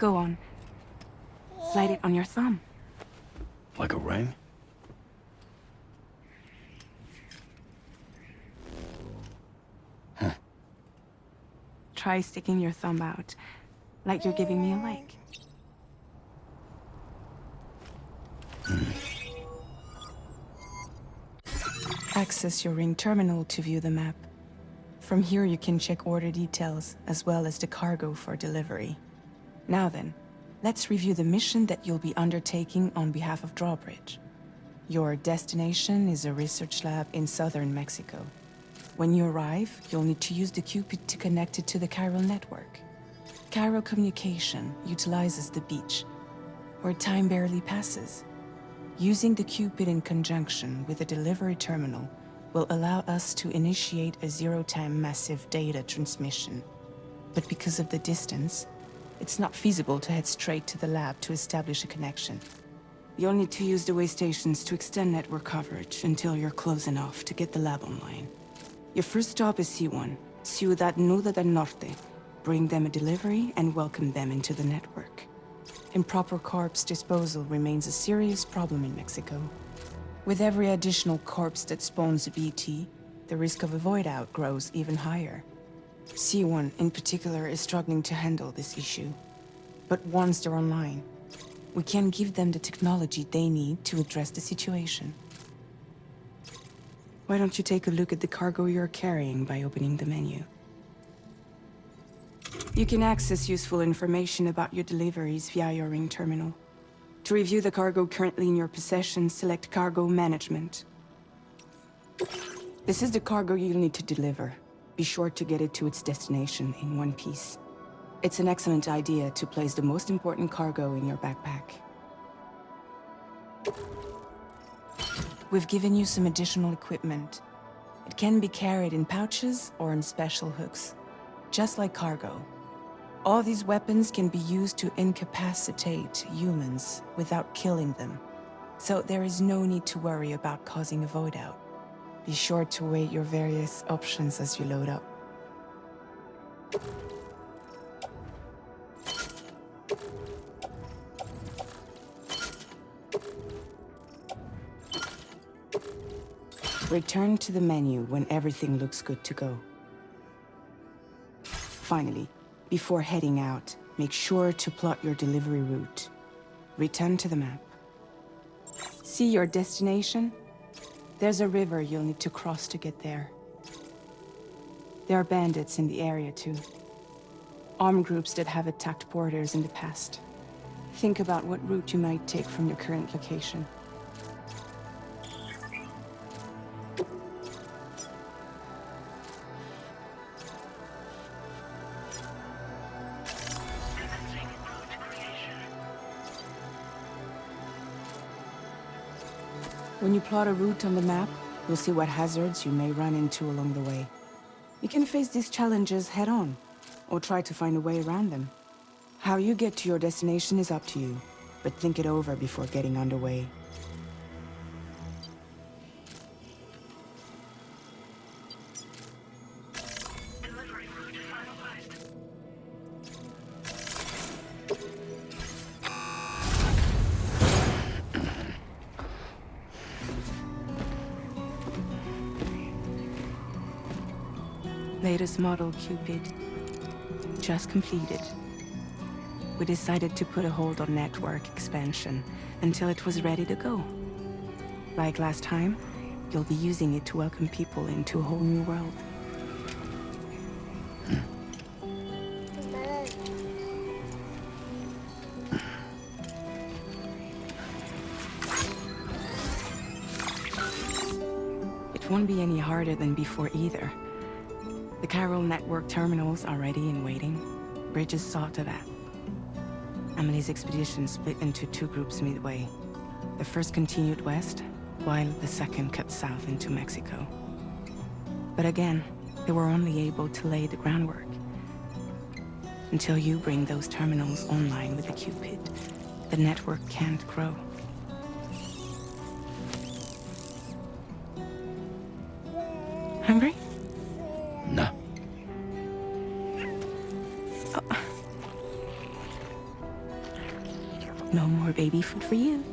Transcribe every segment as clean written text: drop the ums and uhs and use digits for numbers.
Go on. Slide it on your thumb. Like a ring? Huh. Try sticking your thumb out, like you're giving me a like. Access your ring terminal to view the map. From here you can check order details, as well as the cargo for delivery. Now then, let's review the mission that you'll be undertaking on behalf of Drawbridge. Your destination is a research lab in southern Mexico. When you arrive, you'll need to use the Cupid to connect it to the chiral network. Chiral communication utilizes the beach, where time barely passes. Using the Cupid in conjunction with a delivery terminal will allow us to initiate a zero-time massive data transmission. But because of the distance, it's not feasible to head straight to the lab to establish a connection. You'll need to use the way stations to extend network coverage until you're close enough to get the lab online. Your first stop is C1, Ciudad Nuda del Norte. Bring them a delivery and welcome them into the network. Improper corpse disposal remains a serious problem in Mexico. With every additional corpse that spawns a BT, the risk of a void out grows even higher. C1 in particular is struggling to handle this issue. But once they're online, we can give them the technology they need to address the situation. Why don't you take a look at the cargo you're carrying by opening the menu? You can access useful information about your deliveries via your ring terminal. To review the cargo currently in your possession, select Cargo Management. This is the cargo you'll need to deliver. Be sure to get it to its destination in one piece. It's an excellent idea to place the most important cargo in your backpack. We've given you some additional equipment. It can be carried in pouches or in special hooks, just like cargo. All these weapons can be used to incapacitate humans without killing them, so there is no need to worry about causing a void out. Be sure to weigh your various options as you load up. Return to the menu when everything looks good to go. Finally, before heading out, make sure to plot your delivery route. Return to the map. See your destination? There's a river you'll need to cross to get there. There are bandits in the area too. Armed groups that have attacked borders in the past. Think about what route you might take from your current location. When you plot a route on the map, you'll see what hazards you may run into along the way. You can face these challenges head-on, or try to find a way around them. How you get to your destination is up to you, but think it over before getting underway. Delivery route finalized. Latest model Cupid. Just completed. We decided to put a hold on network expansion until it was ready to go. Like last time, you'll be using it to welcome people into a whole new world. It won't be any harder than before either. The chiral network terminals are ready and waiting. Bridges saw to that. Emily's expedition split into two groups midway. The first continued west, while the second cut south into Mexico. But again, they were only able to lay the groundwork. Until you bring those terminals online with the Cupid, the network can't grow. Hungry? No. Oh. No more baby food for you.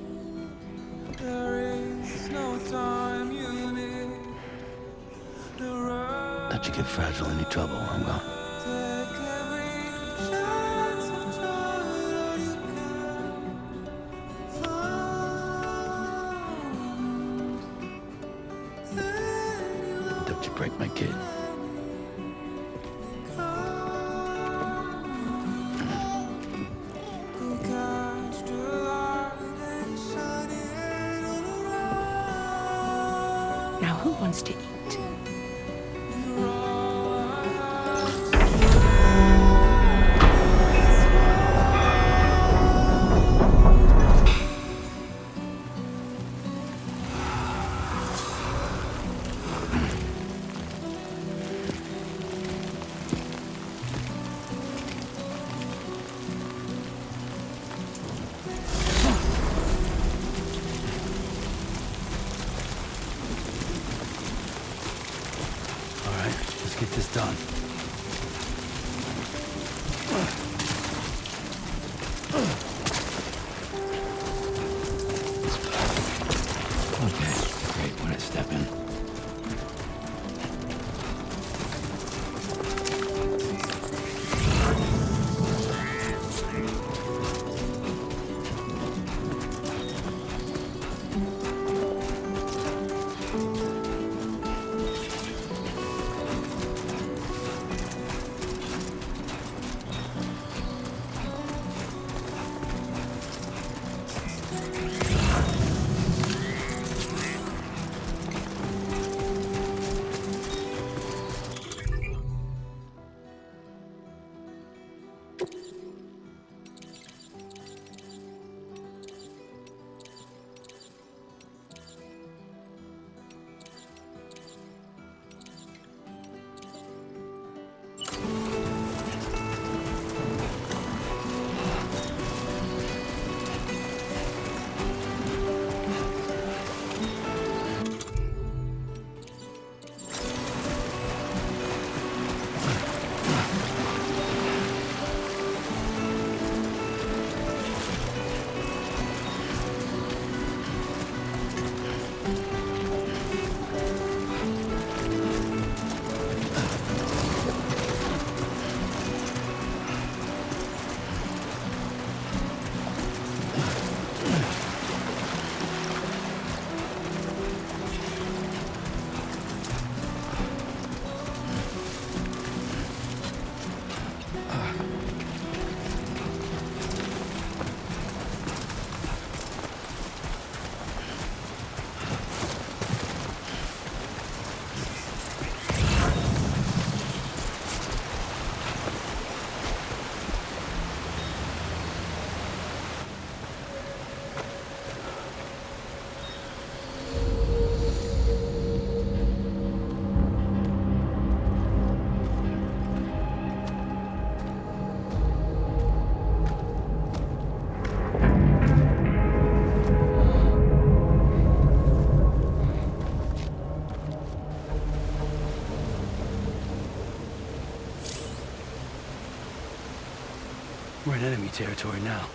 Let you get fragile any trouble, I'm gone. Don't you break my kid. Now who wants to eat? Let's get this done. Okay, great. When I step in. We're in enemy territory now.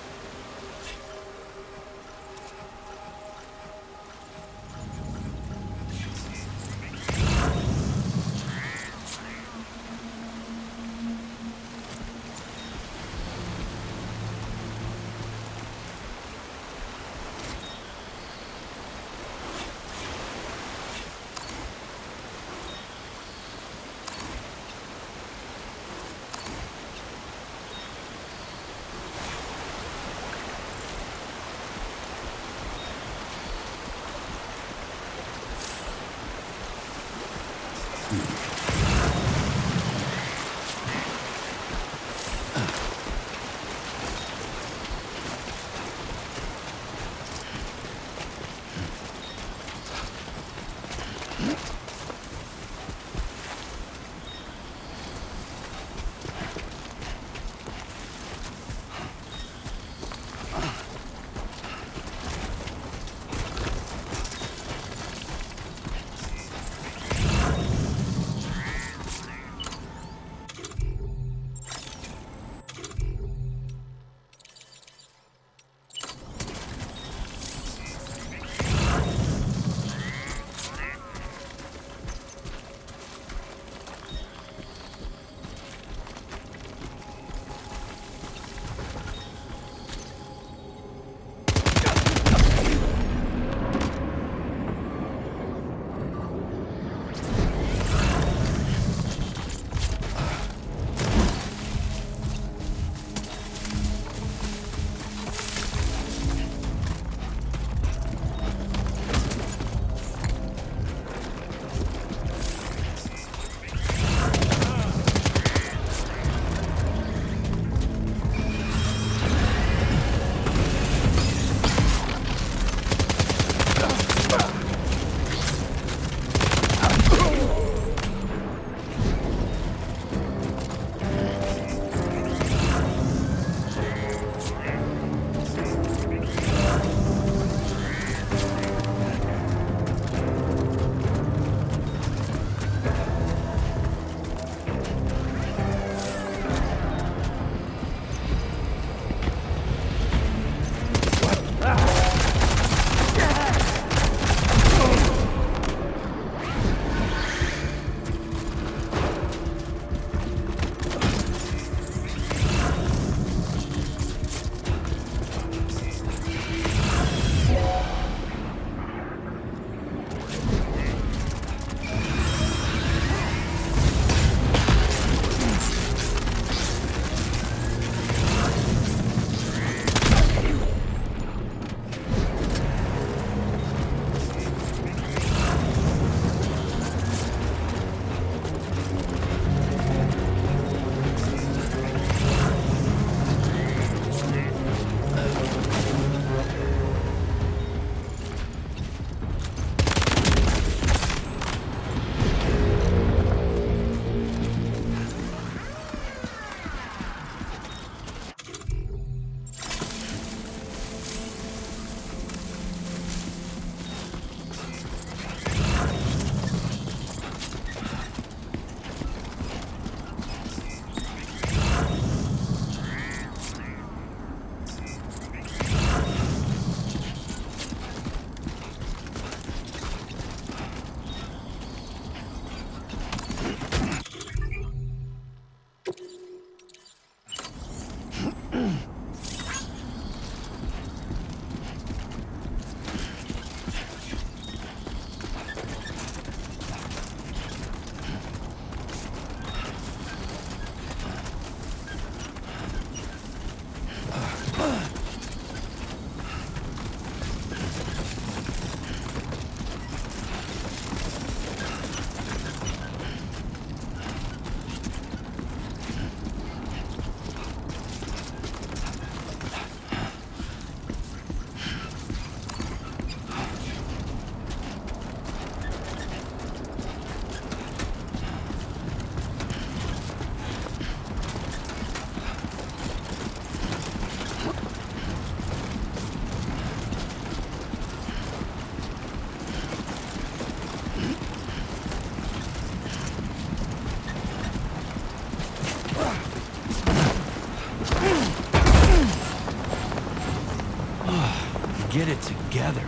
Get it together.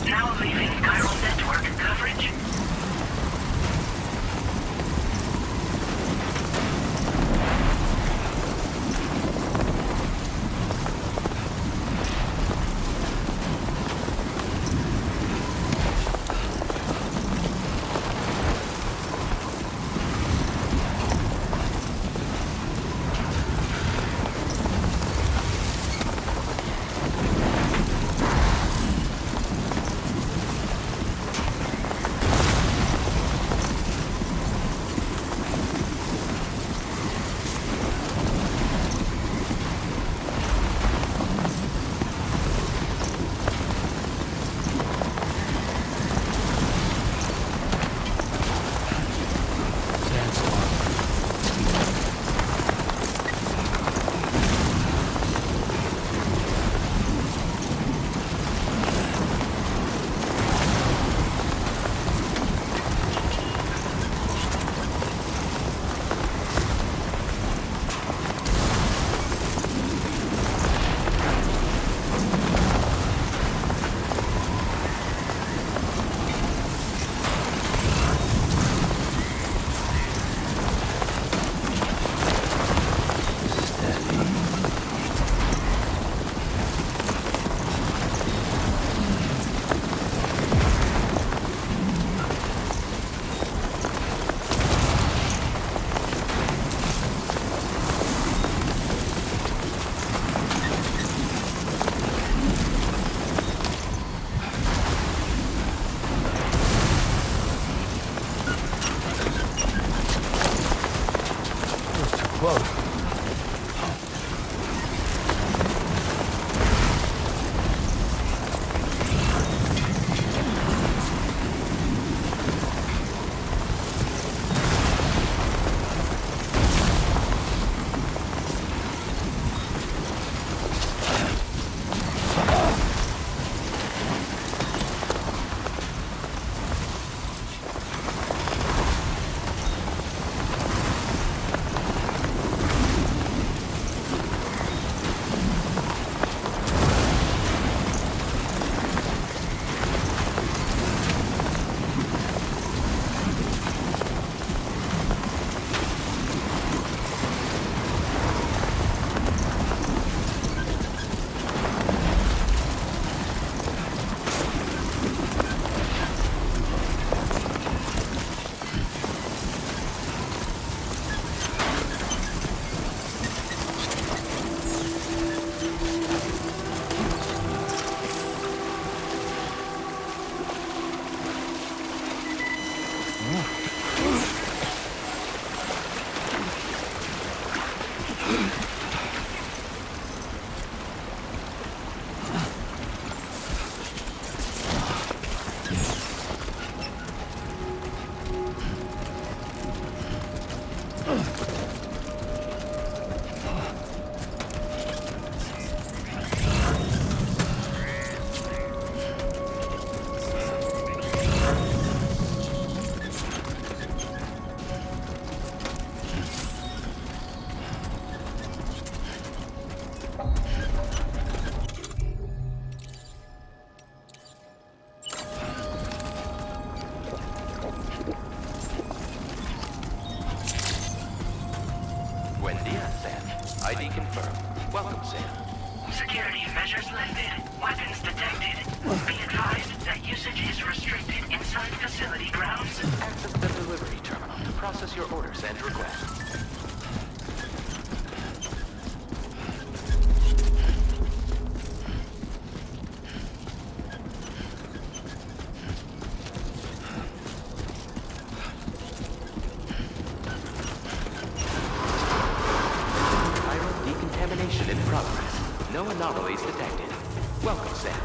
Now leaving chiral network coverage. Whoa. ID confirmed. Welcome, Sam. Security measures lifted. Weapons detected. Be advised that usage is restricted inside facility grounds. Access the delivery terminal to process your orders and requests. Decontamination in progress. No anomalies detected. Welcome, Sam.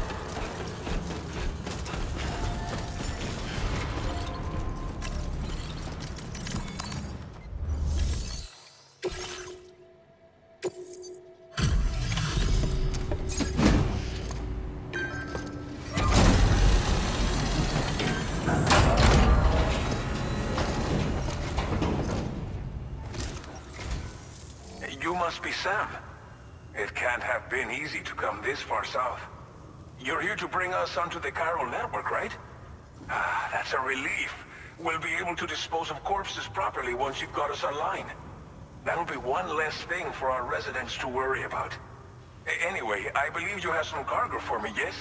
must be Sam. It can't have been easy to come this far south. You're here to bring us onto the chiral network, right? Ah, that's a relief. We'll be able to dispose of corpses properly once you've got us online. That'll be one less thing for our residents to worry about. Anyway, I believe you have some cargo for me, yes?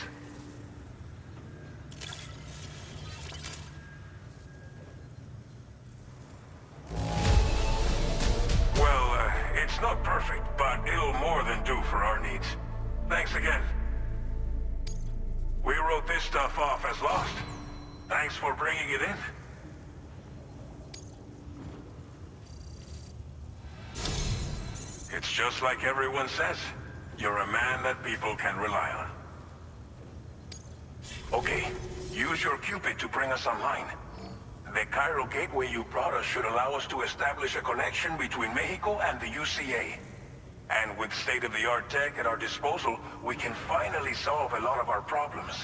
Well, it's not perfect, but it'll more than do for our needs. Thanks again. We wrote this stuff off as lost. Thanks for bringing it in. It's just like everyone says. You're a man that people can rely on. Okay, use your Cupid to bring us online. The chiral gateway you brought us should allow us to establish a connection between Mexico and the UCA. And with state-of-the-art tech at our disposal, we can finally solve a lot of our problems.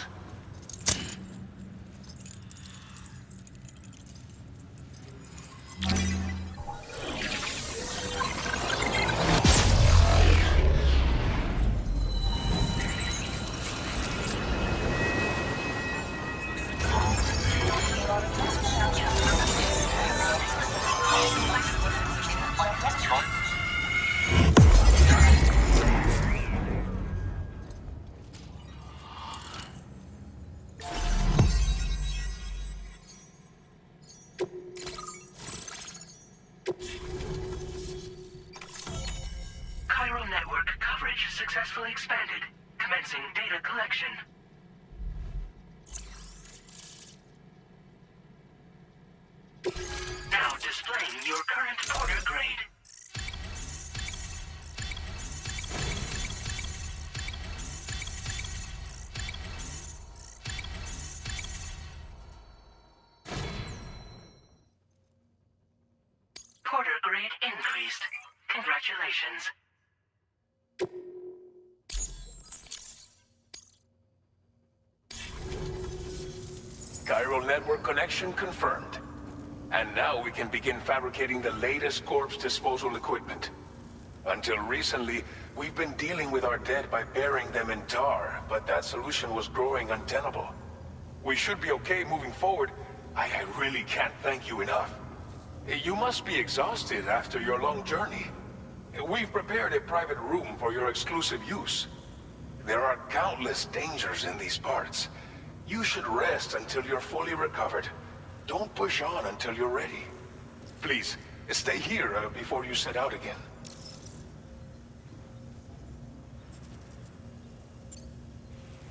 Chiral network coverage successfully expanded. Commencing data collection. Now displaying your current Porter grade. Porter grade increased. Congratulations. Chiral network connection confirmed. And now we can begin fabricating the latest corpse disposal equipment. Until recently, we've been dealing with our dead by burying them in tar, but that solution was growing untenable. We should be okay moving forward. I really can't thank you enough. You must be exhausted after your long journey. We've prepared a private room for your exclusive use. There are countless dangers in these parts. You should rest until you're fully recovered. Don't push on until you're ready. Please, stay here before you set out again.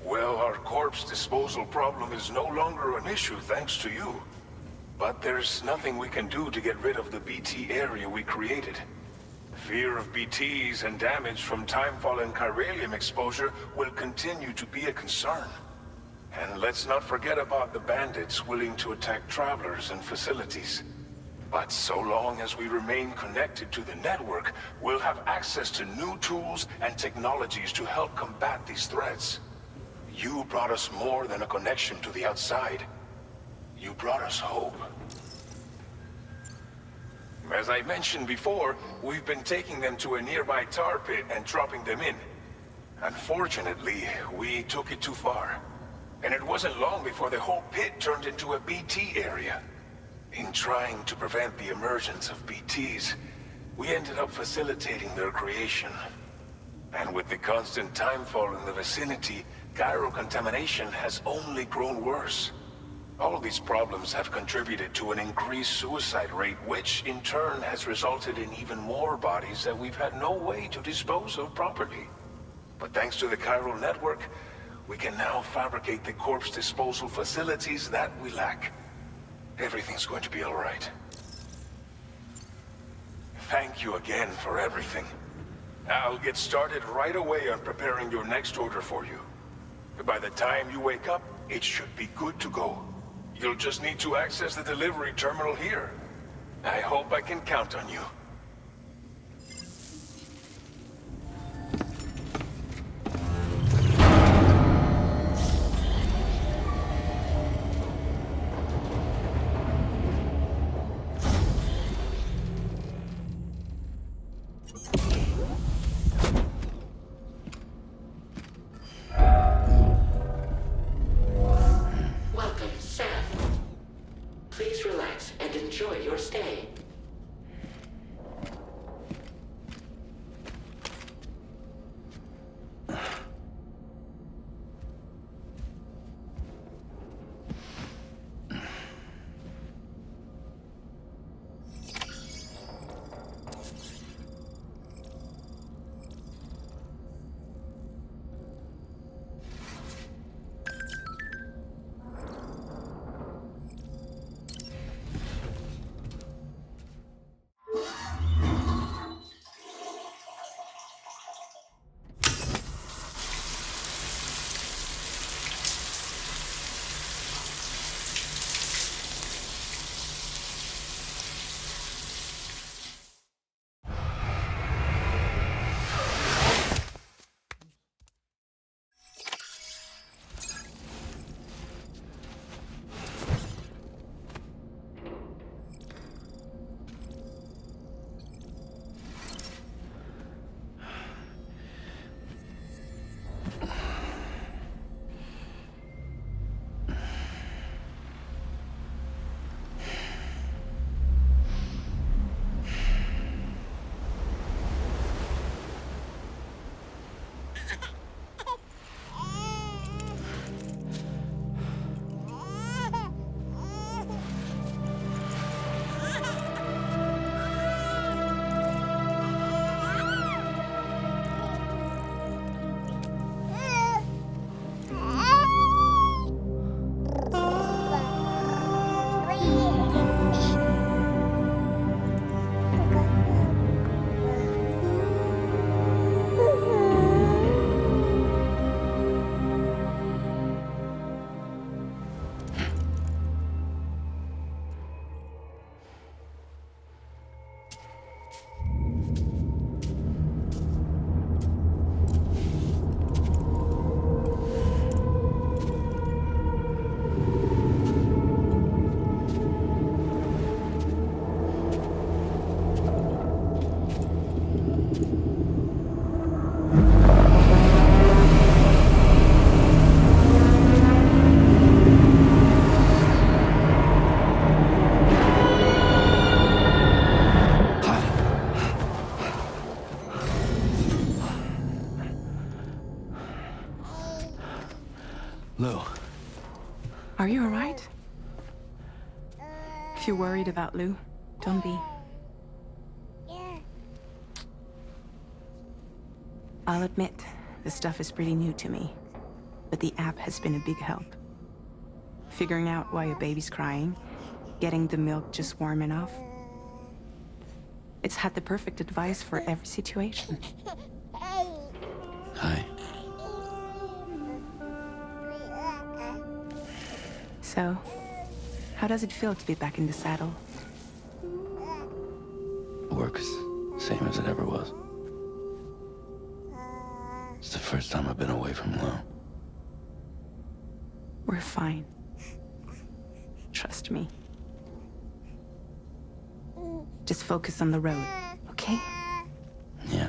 Well, our corpse disposal problem is no longer an issue thanks to you. But there's nothing we can do to get rid of the BT area we created. Fear of BTs and damage from timefall and chiralium exposure will continue to be a concern. And let's not forget about the bandits willing to attack travelers and facilities. But so long as we remain connected to the network, we'll have access to new tools and technologies to help combat these threats. You brought us more than a connection to the outside. You brought us hope. As I mentioned before, we've been taking them to a nearby tar pit and dropping them in. Unfortunately, we took it too far. And it wasn't long before the whole pit turned into a BT area. In trying to prevent the emergence of BTs, we ended up facilitating their creation. And with the constant timefall in the vicinity, chiral contamination has only grown worse. All these problems have contributed to an increased suicide rate, which in turn has resulted in even more bodies that we've had no way to dispose of properly. But thanks to the chiral network, we can now fabricate the corpse disposal facilities that we lack. Everything's going to be all right. Thank you again for everything. I'll get started right away on preparing your next order for you. By the time you wake up, it should be good to go. You'll just need to access the delivery terminal here. I hope I can count on you. Lou. Are you alright? If you're worried about Lou, don't be. I'll admit, the stuff is pretty new to me, but the app has been a big help. Figuring out why a baby's crying, getting the milk just warm enough. It's had the perfect advice for every situation. Hi. So, how does it feel to be back in the saddle? Work is the same as it ever was. It's the first time I've been away from Lou. We're fine. Trust me. Just focus on the road, okay? Yeah.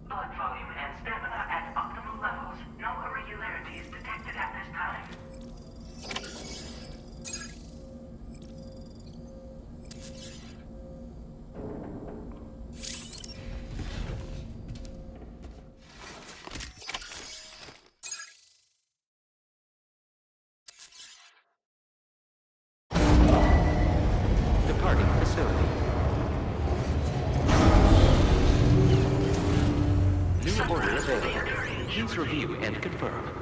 Blood volume and stamina at optimal levels. No irregularities detected at this time. Departing facility. New order available. Please review and confirm.